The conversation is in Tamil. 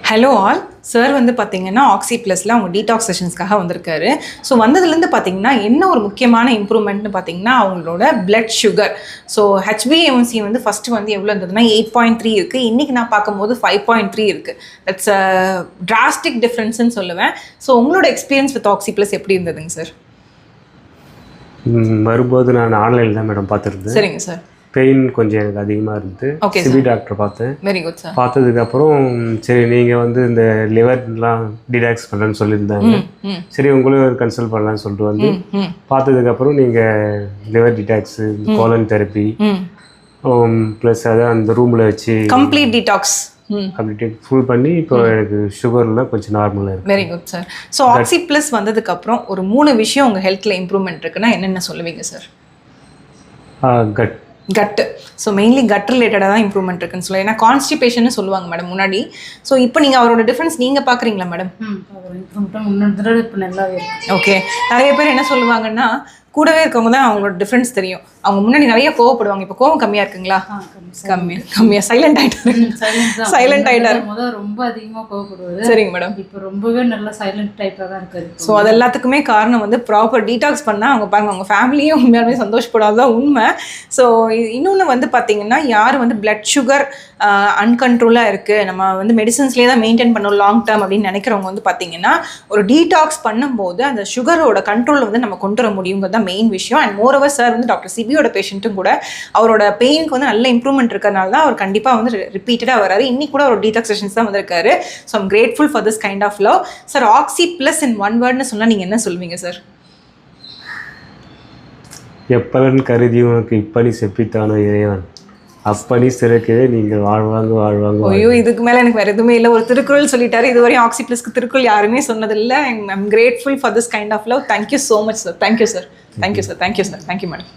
ஹலோ ஆல் சார் வந்து பார்த்தீங்கன்னா ஆக்சி ப்ளஸில் அவங்க டீடாக்ஸ் செஷன்ஸ்க்காக வந்திருக்காரு. ஸோ வந்ததுலேருந்து பார்த்தீங்கன்னா என்ன ஒரு முக்கியமான இம்ப்ரூவ்மெண்ட்னு பார்த்தீங்கன்னா அவங்களோட பிளட் சுகர். ஸோ ஹெச்பிஏஒன்சி வந்து ஃபஸ்ட்டு வந்து எவ்வளோ இருந்ததுன்னா 8.3 இருக்குது. இன்றைக்கி நான் பார்க்கும்போது 5.3 இருக்குது. தட்ஸ் அ டிராஸ்டிக் டிஃப்ரென்ஸ்ன்னு சொல்லுவேன். ஸோ உங்களோட எக்ஸ்பீரியன்ஸ் வித் ஆக்சி ப்ளஸ் எப்படி இருந்ததுங்க சார்? வரும்போது நான் ஆன்லைனில் தான் மேடம் பார்த்துருந்தேன். சரிங்க சார். பெயின் கொஞ்சம் எனக்கு அதிகமாக இருந்து சிவி டாக்டர் பார்த்தேன். Very good sir. பார்த்ததுக்கப்புறம் சரி நீங்கள் வந்து இந்த லிவர்லாம் டிடாக்ஸ் பண்ணுறேன்னு சொல்லியிருந்தாங்க. சரி உங்களையும் ஒரு கன்சல்ட் பண்ணலான்னு சொல்லிட்டு வந்து பார்த்ததுக்கப்புறம் நீங்கள் லிவர் டிடாக்ஸு, கோலன் தெரப்பி ப்ளஸ் அதை அந்த ரூமில் வச்சு கம்ப்ளீட் டிடாக்ஸ் அப்படி ஃபுல் பண்ணி இப்போ எனக்கு சுகர்லாம் கொஞ்சம் நார்மலாக இருக்குது. Very good sir. ஸோ ஆக்சி ப்ளஸ் வந்ததுக்கப்புறம் ஒரு 3 விஷயம் உங்கள் ஹெல்த்தில் இம்ப்ரூவ்மெண்ட் இருக்குன்னா என்னென்ன சொல்லுவீங்க சார்? கட்டு. ஸோ மெயின்லி கட் ரிலேட்டடாக தான் இம்ப்ரூவ்மெண்ட் இருக்குன்னு சொல்லுவேன். ஏன்னா கான்ஸ்டிபேஷன் சொல்லுவாங்க மேடம் முன்னாடி. ஸோ இப்போ நீங்கள் அவரோட டிஃப்ரென்ஸ் நீங்கள் பார்க்குறீங்களா மேடம்? ஓகே. நிறைய பேர் என்ன சொல்லுவாங்கன்னா கூடவே இருக்கவங்க தான் அவங்களோட டிஃப்ரென்ஸ் தெரியும். அவங்க முன்னாடி நிறைய கோவப்படுவாங்க. இப்போ கோவம் கம்மியாக இருக்குங்களா? கம்மியாக சைலண்ட் ஆகிட்டாரு. ரொம்ப அதிகமாக கோவப்படுவாரு. சரிங்க மேடம். இப்போ ரொம்பவே நல்லா சைலண்ட் டைப்பாக தான் இருக்காரு. ஸோ அது எல்லாத்துக்குமே காரணம் வந்து ப்ராப்பர் டீடாக்ஸ் பண்ணால் அவங்க பாருங்க அவங்க ஃபேமிலியும் உண்மையாலுமே சந்தோஷப்படாதான் உண்மை. ஸோ இன்னொன்று வந்து பார்த்தீங்கன்னா யார் வந்து பிளட் சுகர் அன்கண்ட்ரோலாக இருக்குது, நம்ம வந்து மெடிசன்ஸ்லேயே தான் மெயின்டைன் பண்ணணும் லாங் டேர்ம் அப்படின்னு நினைக்கிறவங்க வந்து பார்த்தீங்கன்னா ஒரு டீடாக்ஸ் பண்ணும்போது அந்த சுகரோட கண்ட்ரோல் வந்து நம்ம கொண்டு வர முடியுங்கிறது தான் மெயின் விஷயம். அண்ட் மோரோவர் சார் வந்து டாக்டர் சிபியோட பேஷண்ட்டும் கூட அவரோட பெயினுக்கு வந்து நல்ல இம்ப்ரூவ்மெண்ட் இருக்கிறனால தான் அவர் கண்டிப்பாக வந்து ரிப்பீட்டடாக வராரு. இன்னைக்கு கூட ஒரு டீடாக்ஸ் செஷன்ஸ் தான் வந்திருக்காரு. So I'm grateful for this kind of love. Sir Oxy plus in one வேர்ட்னு சொன்னால் நீங்கள் என்ன சொல்வீங்க சார்? எப்பலன் கருதி உனக்கு இப்படி செப்பித்தானோ இறைவன் அப்படி சிறக்கவே நீங்கள் வாழ்வாங்க. ஐயோ இதுக்கு மேலே எனக்கு வேறு எதுவுமே இல்லை. ஒரு திருக்குறள் சொல்லிட்டாரு. இதுவரையும் ஆக்சி ப்ளஸ்க்கு திருக்குறள் யாருமே சொன்னதில்லை. I'm grateful for this kind of love. Thank you so much sir. Thank you sir. Thank you sir. Thank you sir. Thank you madam.